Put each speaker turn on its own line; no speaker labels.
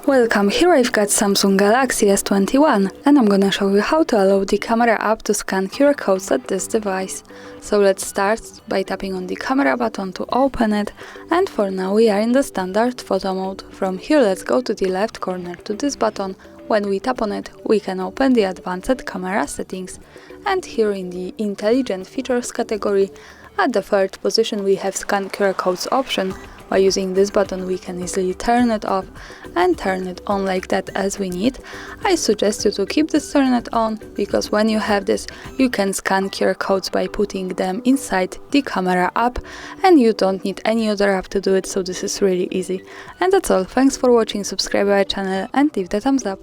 Welcome, here I've got Samsung Galaxy S21 and I'm gonna show you how to allow the camera app to scan QR codes at this device. So let's start by tapping on the camera button to open it, and for now we are in the standard photo mode. From here let's go to the left corner to this button. When we tap on it, we can open the advanced camera settings, and here in the intelligent features category, at the third position we have scan QR codes option. By using this button we can easily turn it off and turn it on like that as we need. I suggest you to keep this turned on, because when you have this you can scan QR codes by putting them inside the camera app and you don't need any other app to do it, so this is really easy. And that's all, thanks for watching, subscribe to our channel and leave the thumbs up.